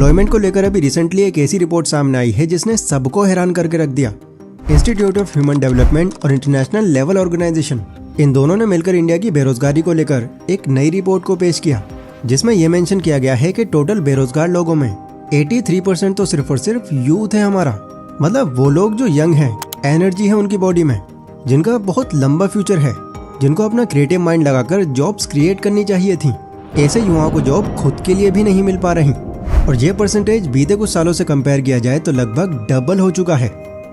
Employment को लेकर अभी रिसेंटली एक ऐसी रिपोर्ट सामने आई है जिसने सबको हैरान करके रख दिया। इंस्टीट्यूट ऑफ ह्यूमन डेवलपमेंट और इंटरनेशनल लेवल ऑर्गेनाइजेशन, इन दोनों ने मिलकर इंडिया की बेरोजगारी को लेकर एक नई रिपोर्ट को पेश किया, जिसमें यह मेंशन किया गया है कि टोटल बेरोजगार लोगों में 83% तो सिर्फ और सिर्फ यूथ है हमारा। मतलब वो लोग जो यंग हैं, एनर्जी है उनकी बॉडी में, जिनका बहुत लंबा फ्यूचर है, जिनको अपना क्रिएटिव माइंड लगाकर जॉब्स क्रिएट करनी चाहिए थी। ऐसे युवाओं को जॉब खुद के लिए भी नहीं मिल पा रही और ये परसेंटेज बीते कुछ सालों से कंपेयर किया जाए तो लगभग डबल हो चुका है।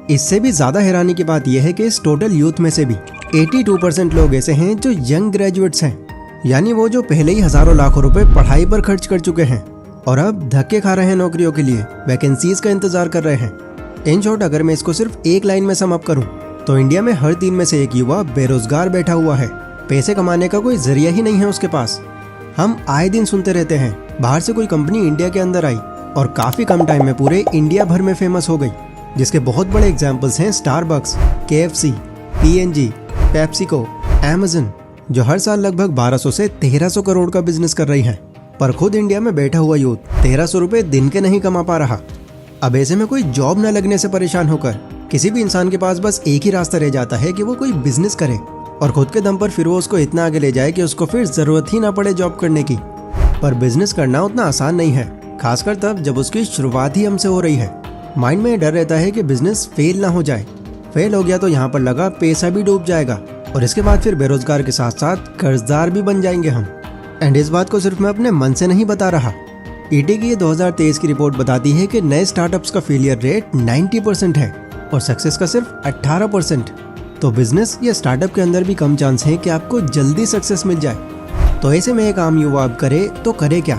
इससे भी ज्यादा हैरानी की बात यह है कि इस टोटल यूथ में से भी 82% लोग ऐसे हैं जो यंग ग्रेजुएट्स हैं, यानी वो जो पहले ही हजारों लाखों रुपए पढ़ाई पर खर्च कर चुके हैं और अब धक्के खा रहे हैं नौकरियों के लिए, वैकेंसीज का इंतजार कर रहे हैं। इन शॉर्ट अगर मैं इसको सिर्फ एक लाइन में सम अप करूं तो इंडिया में हर 3 में से एक युवा बेरोजगार बैठा हुआ है। पैसे कमाने का कोई जरिया ही नहीं है उसके पास। हम आए दिन सुनते रहते हैं बाहर से कोई कंपनी इंडिया के अंदर आई और काफी कम टाइम में पूरे इंडिया भर में फेमस हो गई, जिसके बहुत बड़े एग्जाम्पल्स हैं Starbucks, KFC, P&G, PepsiCo, Amazon, जो हर साल लगभग 1200 से 1300 करोड़ का बिजनेस कर रही है। पर खुद इंडिया में बैठा हुआ यूथ 1300 रुपए दिन के नहीं कमा पा रहा। अब ऐसे में कोई जॉब न लगने से परेशान होकर किसी भी इंसान के पास बस एक ही रास्ता रह जाता है कि वो कोई बिजनेस करे और खुद के दम पर फिर वो उसको इतना आगे ले जाए कि उसको फिर जरूरत ही ना पड़े जॉब करने की। पर बिजनेस करना उतना आसान नहीं है, खासकर तब जब उसकी शुरुआत ही हमसे हो रही है। माइंड में डर रहता है कि बिजनेस फेल ना हो जाए, फेल हो गया तो यहाँ पर लगा पैसा भी डूब जाएगा और इसके बाद फिर बेरोजगार के साथ साथ कर्जदार भी बन जाएंगे हम। एंड इस बात को सिर्फ मैं अपने मन से नहीं बता रहा। ईटी की 2023 की रिपोर्ट बताती है कि नए स्टार्टअप्स का फेलियर रेट 90% है और सक्सेस का सिर्फ 18%। तो बिजनेस या स्टार्टअप के अंदर भी कम चांस है कि आपको जल्दी सक्सेस मिल जाए। तो ऐसे में एक आम युवा अब करे तो करे क्या?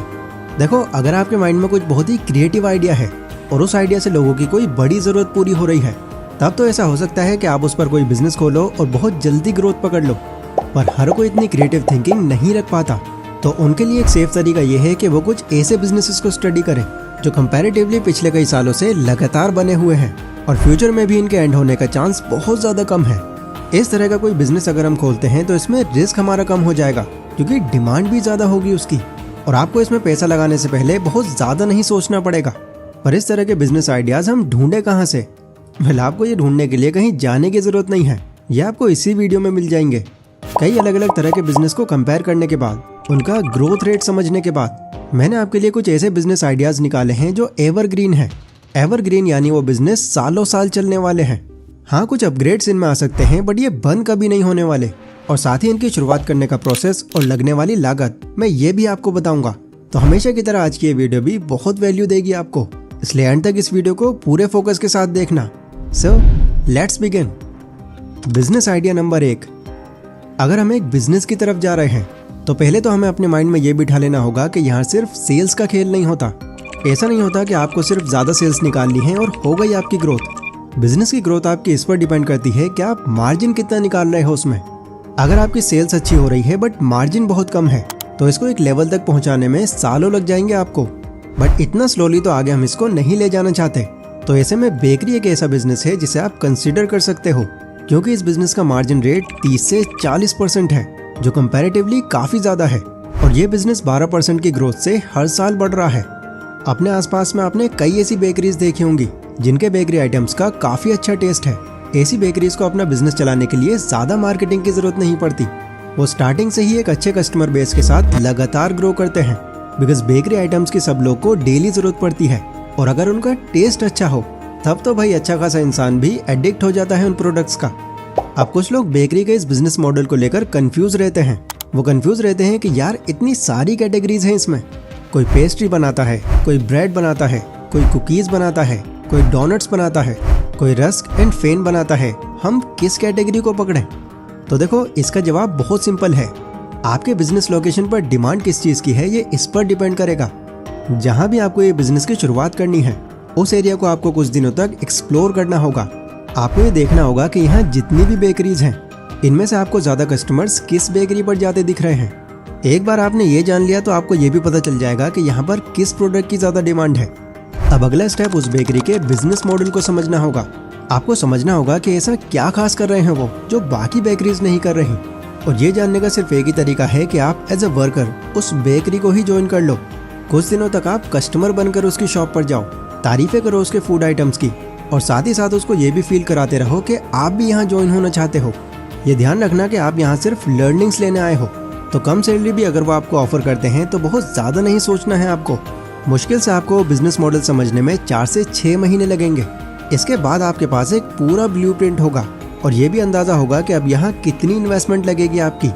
देखो, अगर आपके माइंड में कुछ बहुत ही क्रिएटिव आइडिया है और उस आइडिया से लोगों की कोई बड़ी जरूरत पूरी हो रही है, तब तो ऐसा हो सकता है कि आप उस पर कोई बिजनेस खोलो और बहुत जल्दी ग्रोथ पकड़ लो। पर हर कोई इतनी क्रिएटिव थिंकिंग नहीं रख पाता, तो उनके लिए एक सेफ तरीका ये है कि वो कुछ ऐसे बिजनेसेस को स्टडी करें जो कंपैरेटिवली पिछले कई सालों से लगातार बने हुए हैं और फ्यूचर में भी इनके एंड होने का चांस बहुत ज्यादा कम है। इस तरह का कोई बिजनेस अगर हम खोलते हैं तो इसमें रिस्क हमारा कम हो जाएगा, क्योंकि डिमांड भी ज्यादा होगी उसकी और आपको इसमें पैसा लगाने से पहले बहुत ज्यादा नहीं सोचना पड़ेगा। पर इस तरह के बिजनेस आइडियाज हम ढूंढे कहाँ से? वेल, आपको ये ढूंढने के लिए कहीं जाने की जरूरत नहीं है, ये आपको इसी वीडियो में मिल जाएंगे। कई अलग अलग तरह के बिजनेस को कंपेयर करने के बाद, उनका ग्रोथ रेट समझने के बाद, मैंने आपके लिए कुछ ऐसे बिजनेस आइडियाज निकाले हैं जो एवरग्रीन है। एवरग्रीन यानी वो बिजनेस सालों साल चलने वाले हैं। हाँ, कुछ अपग्रेड्स इनमें आ सकते हैं बट ये बंद कभी नहीं होने वाले, और साथ ही इनकी शुरुआत करने का प्रोसेस और लगने वाली लागत मैं ये भी आपको बताऊंगा। तो हमेशा की तरह आज की ये वीडियो भी बहुत वैल्यू देगी आपको, इसलिए एंड तक इस वीडियो को पूरे फोकस के साथ देखना। So let's begin. Business idea number 1। अगर हम एक बिजनेस की तरफ जा रहे हैं तो पहले तो हमें अपने माइंड में ये बिठा लेना होगा कि यहाँ सिर्फ सेल्स का खेल नहीं होता। ऐसा नहीं होता कि आपको सिर्फ ज्यादा सेल्स निकालनी है और हो गई आपकी ग्रोथ। बिजनेस की ग्रोथ आपकी इस पर डिपेंड करती है कि आप मार्जिन कितना निकाल रहे हो उसमें। अगर आपकी सेल्स अच्छी हो रही है बट मार्जिन बहुत कम है तो इसको एक लेवल तक पहुंचाने में सालों लग जाएंगे आपको, बट इतना स्लोली तो आगे हम इसको नहीं ले जाना चाहते। तो ऐसे में बेकरी एक ऐसा बिजनेस है जिसे आप कंसिडर कर सकते हो, क्योंकि इस बिजनेस का मार्जिन रेट 30 से 40% है, जो कंपैरेटिवली काफी ज्यादा है और ये बिजनेस 12% की ग्रोथ से हर साल बढ़ रहा है। अपने आसपास में आपने कई ऐसी बेकरीज देखी होंगी जिनके बेकरी आइटम्स का काफी अच्छा टेस्ट है। ऐसी बेकरीज को अपना बिजनेस चलाने के लिए ज्यादा मार्केटिंग की जरूरत नहीं पड़ती, वो स्टार्टिंग से ही एक अच्छे कस्टमर बेस के साथ लगातार ग्रो करते हैं, बिकॉज बेकरी आइटम्स की सब लोग को डेली जरूरत पड़ती है और अगर उनका टेस्ट अच्छा हो तब तो भाई अच्छा खासा इंसान भी एडिक्ट हो जाता है उन प्रोडक्ट्स का। अब कुछ लोग बेकरी के इस बिजनेस मॉडल को लेकर कंफ्यूज रहते हैं। वो कंफ्यूज रहते हैं कि यार इतनी सारी कैटेगरीज हैं इसमें, कोई पेस्ट्री बनाता है, कोई ब्रेड बनाता है, कोई कुकीज बनाता है, कोई डोनट्स बनाता है, कोई रस्क एंड फेन बनाता है, हम किस कैटेगरी को पकड़ें? तो देखो, इसका जवाब बहुत सिंपल है। आपके बिजनेस लोकेशन पर डिमांड किस चीज की है ये इस पर डिपेंड करेगा। जहां भी आपको ये बिजनेस की शुरुआत करनी है उस एरिया को आपको कुछ दिनों तक एक्सप्लोर करना होगा। आपको ये देखना होगा कि यहाँ जितनी भी बेकरीज हैं इनमें से आपको ज्यादा कस्टमर्स किस बेकरी पर जाते दिख रहे हैं। एक बार आपने ये जान लिया तो आपको ये भी पता चल जाएगा कि यहाँ पर किस प्रोडक्ट की ज्यादा डिमांड है। अब अगला स्टेप उस बेकरी के बिजनेस मॉडल को समझना होगा। आपको समझना होगा कि ऐसा क्या खास कर रहे हैं वो जो बाकी बेकरीज नहीं कर रही, और ये जानने का सिर्फ एक ही तरीका है कि आप एज अ वर्कर उस बेकरी को ही ज्वाइन कर लो। कुछ दिनों तक आप कस्टमर बनकर उसकी शॉप पर जाओ, तारीफें करो उसके फूड आइटम्स की और साथ ही साथ उसको ये भी फील कराते रहो कि आप भी यहाँ ज्वाइन होना चाहते हो। ये ध्यान रखना कि आप यहाँ सिर्फ लर्निंग्स लेने आए हो, तो कम सैलरी भी अगर वो आपको ऑफर करते हैं तो बहुत ज़्यादा नहीं सोचना है आपको। मुश्किल से आपको बिजनेस मॉडल समझने में 4 से 6 महीने लगेंगे। इसके बाद आपके पास एक पूरा ब्लूप्रिंट होगा और ये भी अंदाज़ा होगा कि अब यहाँ कितनी इन्वेस्टमेंट लगेगी आपकी।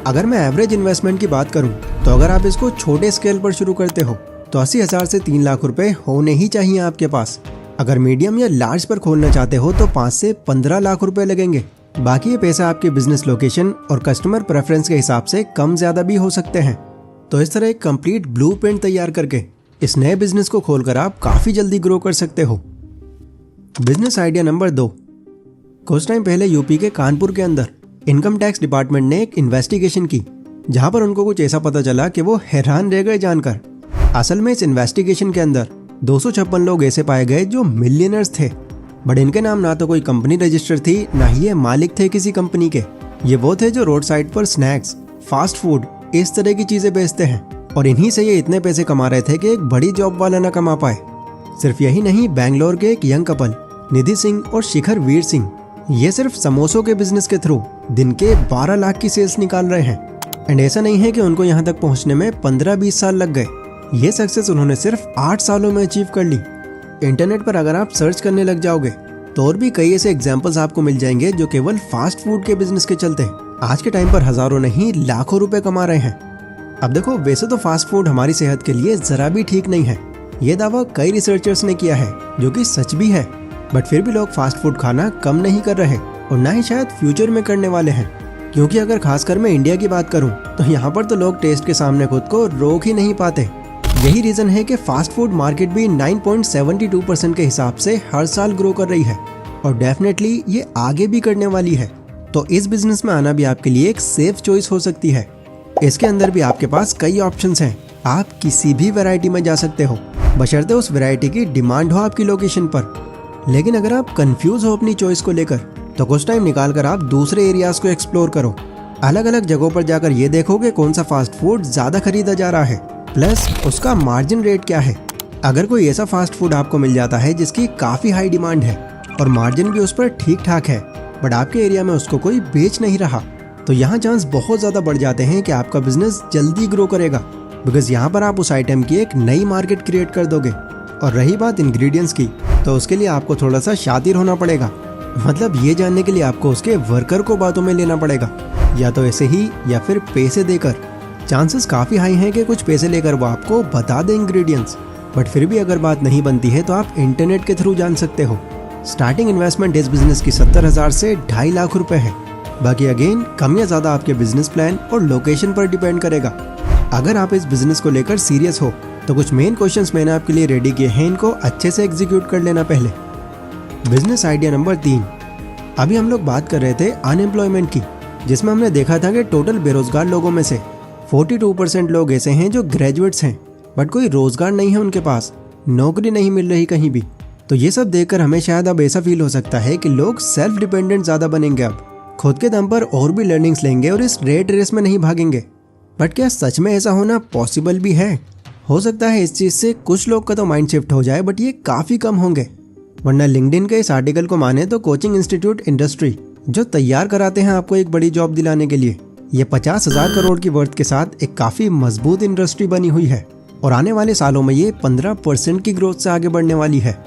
अगर मैं एवरेज इन्वेस्टमेंट की बात करूँ तो अगर आप इसको छोटे स्केल पर शुरू करते हो तो 80,000 से 3 लाख रुपए होने ही चाहिए आपके पास। अगर मीडियम या लार्ज पर खोलना चाहते हो तो 5 से 15 लाख रुपए लगेंगे। बाकी ये पैसा आपके बिजनेस लोकेशन और कस्टमर प्रेफरेंस के हिसाब से कम ज़्यादा भी हो सकते हैं। तो इस तरह एक कंप्लीट ब्लूप्रिंट तैयार करके इस नए बिजनेस को खोलकर आप काफ़ी जल्दी ग्रो कर सकते हो। Business idea number 2। कुछ टाइम पहले यूपी के कानपुर के अंदर इनकम टैक्स डिपार्टमेंट ने एक इन्वेस्टिगेशन की, जहां पर उनको कुछ ऐसा पता चला कि वो हैरान रह गए जानकर। असल में इस इन्वेस्टिगेशन के अंदर 256 लोग ऐसे पाए गए जो मिलियनर्स थे, बट इनके नाम ना तो कोई कंपनी रजिस्टर थी, ना ही ये मालिक थे किसी कंपनी के। ये वो थे जो रोड साइड पर स्नैक्स, फास्ट फूड, इस तरह की चीजें बेचते हैं और इन्हीं से ये इतने पैसे कमा रहे थे कि एक बड़ी जॉब वाला ना कमा पाए। सिर्फ यही नहीं, बेंगलोर के एक यंग कपल निधि सिंह और शिखर वीर सिंह, ये सिर्फ समोसों के बिजनेस के थ्रू दिन के 12 लाख की सेल्स निकाल रहे हैं। एंड ऐसा नहीं है कि उनको यहाँ तक पहुँचने में 15-20 साल लग गए, ये सक्सेस उन्होंने सिर्फ 8 सालों में अचीव कर ली। इंटरनेट पर अगर आप सर्च करने लग जाओगे तो और भी कई ऐसे एग्जाम्पल्स आपको मिल जाएंगे जो केवल फास्ट फूड के बिजनेस के चलते आज के टाइम पर हजारों नहीं लाखों रुपए कमा रहे हैं। अब देखो, वैसे तो फास्ट फूड हमारी सेहत के लिए जरा भी ठीक नहीं है, ये दावा कई रिसर्चर्स ने किया है, जो कि सच भी है। बट फिर भी लोग फास्ट फूड खाना कम नहीं कर रहे और ना ही शायद फ्यूचर में करने वाले हैं, क्योंकि अगर खासकर मैं इंडिया की बात करूं तो यहाँ पर तो लोग टेस्ट के सामने खुद को रोक ही नहीं पाते। यही रीजन है कि फास्ट फूड मार्केट भी 9.72% के हिसाब से हर साल ग्रो कर रही है और डेफिनेटली ये आगे भी करने वाली है। तो इस बिजनेस में आना भी आपके लिए एक सेफ चॉइस हो सकती है। इसके अंदर भी आपके पास कई ऑप्शंस हैं, आप किसी भी वैरायटी में जा सकते हो, बशर्ते उस वैरायटी की डिमांड हो आपकी लोकेशन पर। लेकिन अगर आप कंफ्यूज हो अपनी चॉइस को लेकर तो कुछ टाइम निकाल कर आप दूसरे एरियाज को एक्सप्लोर करो। अलग अलग जगहों पर जाकर ये देखो कि कौन सा फास्ट फूड ज़्यादा खरीदा जा रहा है, प्लस उसका मार्जिन रेट क्या है। अगर कोई ऐसा फास्ट फूड आपको मिल जाता है जिसकी काफ़ी हाई डिमांड है और मार्जिन भी उस पर ठीक ठाक है, बट आपके एरिया में उसको कोई बेच नहीं रहा, तो यहाँ चांस बहुत ज़्यादा बढ़ जाते हैं कि आपका बिजनेस जल्दी ग्रो करेगा, बिकॉज यहाँ पर आप उस आइटम की एक नई मार्केट क्रिएट कर दोगे। और रही बात इंग्रेडिएंट्स की, तो उसके लिए आपको थोड़ा सा शातिर होना पड़ेगा, मतलब ये जानने के लिए आपको उसके वर्कर को बातों में लेना पड़ेगा, या तो ऐसे ही या फिर पैसे देकर। चांसेस काफ़ी हाई हैं कि कुछ पैसे लेकर वो आपको बता दें इंग्रेडिएंट्स, बट फिर भी अगर बात नहीं बनती है तो आप इंटरनेट के थ्रू जान सकते हो। स्टार्टिंग इन्वेस्टमेंट इस बिजनेस की 70,000 से 2.5 लाख रुपए है। बाकी अगेन कम या ज़्यादा आपके बिजनेस प्लान और लोकेशन पर डिपेंड करेगा। अगर आप इस बिजनेस को लेकर सीरियस हो तो कुछ मेन क्वेश्चंस मैंने आपके लिए रेडी किए हैं, इनको अच्छे से एग्जीक्यूट कर लेना पहले। Business idea number 3। अभी हम लोग बात कर रहे थे अनएम्प्लॉयमेंट की, जिसमें हमने देखा था कि टोटल बेरोजगार लोगों में से 42% लोग ऐसे हैं जो ग्रेजुएट्स हैं, बट कोई रोजगार नहीं है उनके पास, नौकरी नहीं मिल रही कहीं भी। तो ये सब देखकर हमें शायद अब ऐसा फील हो सकता है कि लोग सेल्फ डिपेंडेंट ज़्यादा बनेंगे, अब खुद के दम पर और भी लर्निंग्स लेंगे और इस रेट रेस में नहीं भागेंगे। बट क्या सच में ऐसा होना पॉसिबल भी है? हो सकता है इस चीज़ से कुछ लोग का तो माइंड शिफ्ट हो जाए, बट ये काफ़ी कम होंगे। वरना लिंक्डइन के इस आर्टिकल को माने तो कोचिंग इंस्टीट्यूट इंडस्ट्री जो तैयार कराते हैं आपको एक बड़ी जॉब दिलाने के लिए, ये 50,000 करोड़ की वर्थ के साथ एक काफ़ी मजबूत इंडस्ट्री बनी हुई है और आने वाले सालों में ये 15% की ग्रोथ से आगे बढ़ने वाली है।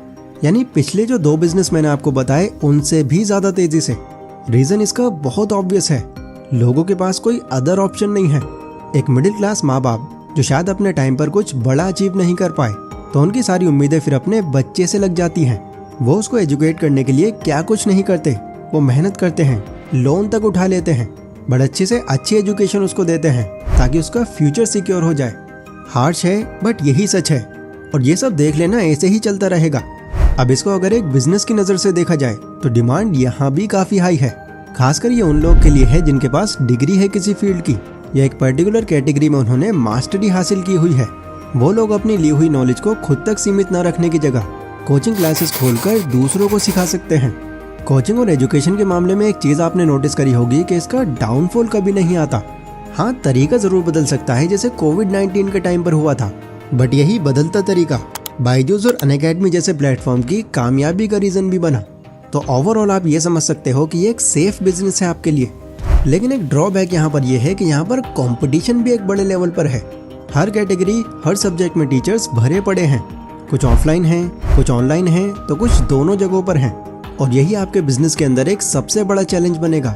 यानी पिछले जो 2 बिजनेस मैंने आपको बताए उनसे भी ज़्यादा तेजी से। रीज़न इसका बहुत ऑब्वियस है, लोगों के पास कोई अदर ऑप्शन नहीं है। एक मिडिल क्लास माँ बाप जो शायद अपने टाइम पर कुछ बड़ा अचीव नहीं कर पाए, तो उनकी सारी उम्मीदें फिर अपने बच्चे से लग जाती हैं। वो उसको एजुकेट करने के लिए क्या कुछ नहीं करते, वो मेहनत करते हैं, लोन तक उठा लेते हैं, बट अच्छे से अच्छी एजुकेशन उसको देते हैं ताकि उसका फ्यूचर सिक्योर हो जाए। हार्श है बट यही सच है, और ये सब देख लेना ऐसे ही चलता रहेगा। अब इसको अगर एक बिजनेस की नज़र से देखा जाए तो डिमांड यहाँ भी काफ़ी हाई है। खासकर ये उन लोग के लिए है जिनके पास डिग्री है किसी फील्ड की या एक पर्टिकुलर कैटेगरी में उन्होंने मास्टरी हासिल की हुई है। वो लोग अपनी ली हुई नॉलेज को खुद तक सीमित न रखने की जगह कोचिंग क्लासेस खोलकर दूसरों को सिखा सकते हैं। कोचिंग और एजुकेशन के मामले में एक चीज़ आपने नोटिस करी होगी कि इसका डाउनफॉल कभी नहीं आता। हाँ, तरीका ज़रूर बदल सकता है, जैसे कोविड-19 के टाइम पर हुआ था। बट यही बदलता तरीका बायजूस और अनअकैडमी जैसे प्लेटफॉर्म की कामयाबी का रीजन भी बना। तो ओवरऑल आप ये समझ सकते हो कि ये एक सेफ बिजनेस है आपके लिए। लेकिन एक ड्रॉबैक यहाँ पर यह है कि यहाँ पर कंपटीशन भी एक बड़े लेवल पर है। हर कैटेगरी, हर सब्जेक्ट में टीचर्स भरे पड़े हैं। कुछ ऑफलाइन हैं, कुछ ऑनलाइन हैं, तो कुछ दोनों जगहों पर हैं। और यही आपके बिजनेस के अंदर एक सबसे बड़ा चैलेंज बनेगा।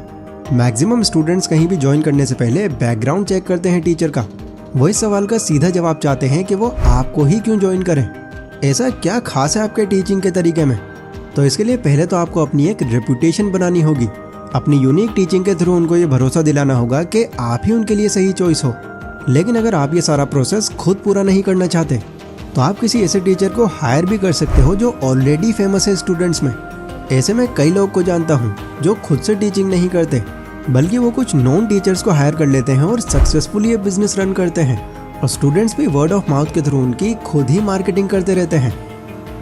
मैक्सिमम स्टूडेंट्स कहीं भी ज्वाइन करने से पहले बैकग्राउंड चेक करते हैं टीचर का। वो इस सवाल का सीधा जवाब चाहते हैं कि वो आपको ही क्यों ज्वाइन करें, ऐसा क्या खास है आपके टीचिंग के तरीके में। तो इसके लिए पहले तो आपको अपनी एक रेपुटेशन बनानी होगी। अपनी यूनिक टीचिंग के थ्रू उनको ये भरोसा दिलाना होगा कि आप ही उनके लिए सही चॉइस हो। लेकिन अगर आप ये सारा प्रोसेस खुद पूरा नहीं करना चाहते तो आप किसी ऐसे टीचर को हायर भी कर सकते हो जो ऑलरेडी फेमस है स्टूडेंट्स में। ऐसे में कई लोग को जानता हूँ जो खुद से टीचिंग नहीं करते, बल्कि वो कुछ नॉन टीचर्स को हायर कर लेते हैं और सक्सेसफुली ये बिजनेस रन करते हैं। और स्टूडेंट्स भी वर्ड ऑफ माउथ के थ्रू उनकी खुद ही मार्केटिंग करते रहते हैं।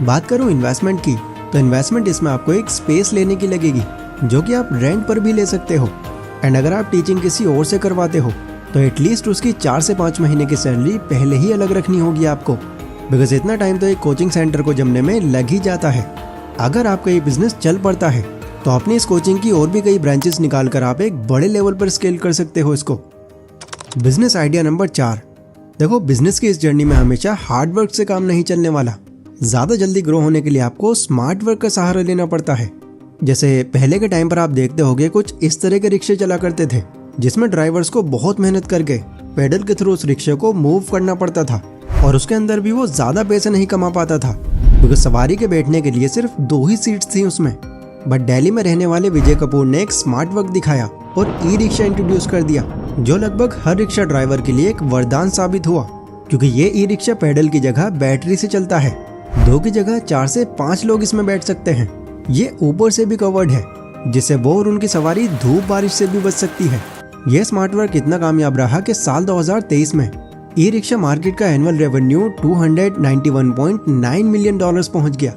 बात करूँ इन्वेस्टमेंट की, तो इन्वेस्टमेंट इसमें आपको एक स्पेस लेने की लगेगी जो कि आप रेंट पर भी ले सकते हो। एंड अगर आप टीचिंग किसी और से करवाते हो तो एटलीस्ट उसकी 4 से 5 महीने की सैलरी पहले ही अलग रखनी होगी आपको, बिकॉज इतना टाइम तो एक कोचिंग सेंटर को जमने में लग ही जाता है। अगर आपका ये बिजनेस चल पड़ता है तो अपनी इस कोचिंग की और भी कई ब्रांचेस निकाल कर आप एक बड़े लेवल पर स्केल कर सकते हो इसको। Business idea number 4। देखो, बिजनेस की इस जर्नी में हमेशा हार्ड वर्क से काम नहीं चलने वाला। ज़्यादा जल्दी ग्रो होने के लिए आपको स्मार्ट वर्क का सहारा लेना पड़ता है। जैसे पहले के टाइम पर आप देखते होंगे कुछ इस तरह के रिक्शे चला करते थे जिसमें ड्राइवर्स को बहुत मेहनत करके पेडल के थ्रू उस रिक्शे को मूव करना पड़ता था। और उसके अंदर भी वो ज़्यादा पैसे नहीं कमा पाता था क्योंकि सवारी के बैठने के लिए सिर्फ 2 ही सीट्स थी उसमें। बट दिल्ली में रहने वाले विजय कपूर ने एक स्मार्ट वर्क दिखाया और ई रिक्शा इंट्रोड्यूस कर दिया, जो लगभग हर रिक्शा ड्राइवर के लिए एक वरदान साबित हुआ, क्योंकि ये ई रिक्शा पेडल की जगह बैटरी से चलता है। 2 की जगह 4 से 5 लोग इसमें बैठ सकते हैं। ये ऊपर से भी कवर्ड है, जिससे वो और उनकी सवारी धूप बारिश से भी बच सकती है। यह स्मार्ट वर्क इतना कामयाब रहा कि साल 2023 में ई रिक्शा मार्केट का एनुअल रेवेन्यू $291.9 मिलियन पहुंच गया।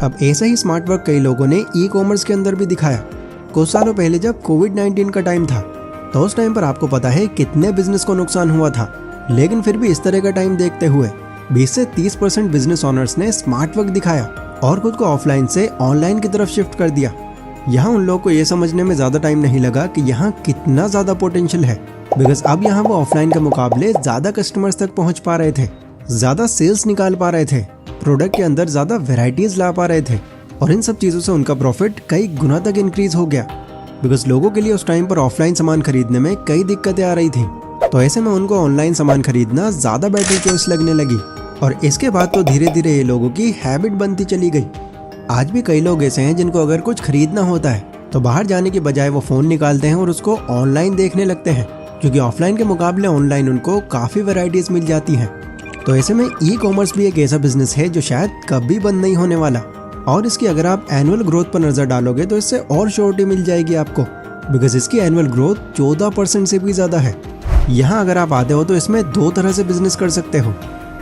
अब ऐसा ही स्मार्ट वर्क कई लोगों ने ई कॉमर्स के अंदर भी दिखाया। कुछ सालों पहले जब कोविड-19 का टाइम था तो उस टाइम पर आपको पता है कितने बिजनेस को नुकसान हुआ था। लेकिन फिर भी इस तरह का टाइम देखते हुए 20 से 30% बिजनेस ओनर्स ने स्मार्ट वर्क दिखाया और खुद को ऑफलाइन से ऑनलाइन की तरफ शिफ्ट कर दिया। यहाँ उन लोगों को ये समझने में ज़्यादा टाइम नहीं लगा कि यहाँ कितना ज़्यादा पोटेंशियल है, बिकॉज अब यहाँ वो ऑफलाइन के मुकाबले ज़्यादा कस्टमर्स तक पहुँच पा रहे थे, ज़्यादा सेल्स निकाल पा रहे थे, प्रोडक्ट के अंदर ज़्यादा वेराइटीज़ ला पा रहे थे और इन सब चीज़ों से उनका प्रॉफिट कई गुना तक इंक्रीज हो गया। बिकॉज लोगों के लिए उस टाइम पर ऑफलाइन सामान खरीदने में कई दिक्कतें आ रही थी, तो ऐसे में उनको ऑनलाइन सामान खरीदना ज़्यादा बेटर चॉइस लगने लगी। और इसके बाद तो धीरे धीरे ये लोगों की हैबिट बनती चली गई। आज भी कई लोग ऐसे हैं जिनको अगर कुछ खरीदना होता है तो बाहर जाने की बजाय वो फ़ोन निकालते हैं और उसको ऑनलाइन देखने लगते हैं, क्योंकि ऑफलाइन के मुकाबले ऑनलाइन उनको काफ़ी वैरायटीज़ मिल जाती हैं। तो ऐसे में ई कॉमर्स भी एक ऐसा बिजनेस है जो शायद कभी बंद नहीं होने वाला। और इसकी अगर आप एनुअल ग्रोथ पर नज़र डालोगे तो इससे और श्योरिटी मिल जाएगी आपको, बिकॉज इसकी एनुअल ग्रोथ 14% से भी ज़्यादा है। यहाँ अगर आप आते हो तो इसमें 2 तरह से बिजनेस कर सकते हो,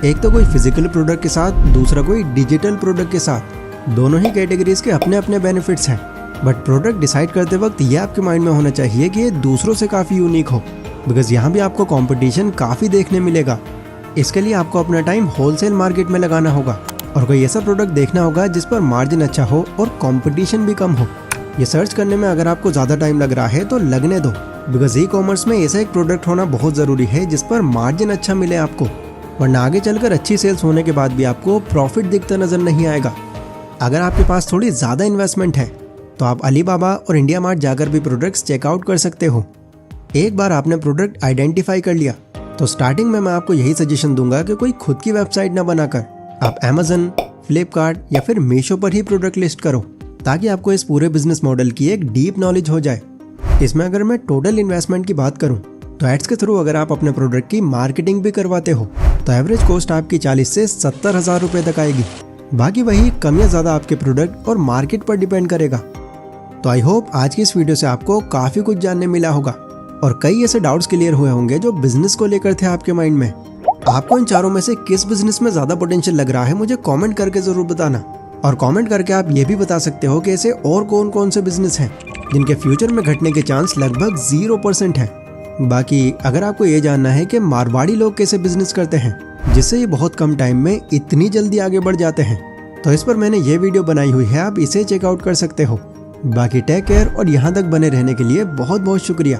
एक तो कोई फिजिकल प्रोडक्ट के साथ, दूसरा कोई डिजिटल प्रोडक्ट के साथ। दोनों ही कैटेगरीज के अपने अपने बेनिफिट्स हैं, बट प्रोडक्ट डिसाइड करते वक्त ये आपके माइंड में होना चाहिए कि ये दूसरों से काफ़ी यूनिक हो, बिकॉज यहाँ भी आपको कंपटीशन काफ़ी देखने मिलेगा। इसके लिए आपको अपना टाइम होलसेल मार्केट में लगाना होगा और कोई ऐसा प्रोडक्ट देखना होगा जिस पर मार्जिन अच्छा हो और कंपटीशन भी कम हो। ये सर्च करने में अगर आपको ज़्यादा टाइम लग रहा है तो लगने दो, बिकॉज ई कॉमर्स में ऐसा एक प्रोडक्ट होना बहुत ज़रूरी है जिस पर मार्जिन अच्छा मिले आपको, वरना आगे चलकर अच्छी सेल्स होने के बाद भी आपको प्रॉफिट दिखता नजर नहीं आएगा। अगर आपके पास थोड़ी ज़्यादा इन्वेस्टमेंट है तो आप अलीबाबा और इंडिया मार्ट जाकर भी प्रोडक्ट्स चेकआउट कर सकते हो। एक बार आपने प्रोडक्ट आइडेंटिफाई कर लिया तो स्टार्टिंग में मैं आपको यही सजेशन दूंगा कि कोई खुद की वेबसाइट ना बनाकर आप अमेजन, फ्लिपकार्ट या फिर मीशो पर ही प्रोडक्ट लिस्ट करो, ताकि आपको इस पूरे बिजनेस मॉडल की एक डीप नॉलेज हो जाए। इसमें अगर मैं टोटल इन्वेस्टमेंट की बात करूं तो एड्स के थ्रू अगर आप अपने प्रोडक्ट की मार्केटिंग भी करवाते हो तो एवरेज कॉस्ट आपकी 40 से 70 हज़ार रुपये तक आएगी। बाकी वही कम या ज़्यादा आपके प्रोडक्ट और मार्केट पर डिपेंड करेगा। तो आई होप आज की इस वीडियो से आपको काफ़ी कुछ जानने मिला होगा और कई ऐसे डाउट्स क्लियर हुए होंगे जो बिजनेस को लेकर थे आपके माइंड में। आपको इन चारों में से किस बिजनेस में ज़्यादा पोटेंशियल लग रहा है मुझे कमेंट करके ज़रूर बताना। और कमेंट करके आप ये भी बता सकते हो कि ऐसे और कौन कौन से बिजनेस हैं जिनके फ्यूचर में घटने के चांस लगभग 0% है। बाकी अगर आपको ये जानना है कि मारवाड़ी लोग कैसे बिजनेस करते हैं जिससे ये बहुत कम टाइम में इतनी जल्दी आगे बढ़ जाते हैं, तो इस पर मैंने ये वीडियो बनाई हुई है, आप इसे चेकआउट कर सकते हो। बाकी टेक केयर और यहाँ तक बने रहने के लिए बहुत बहुत शुक्रिया।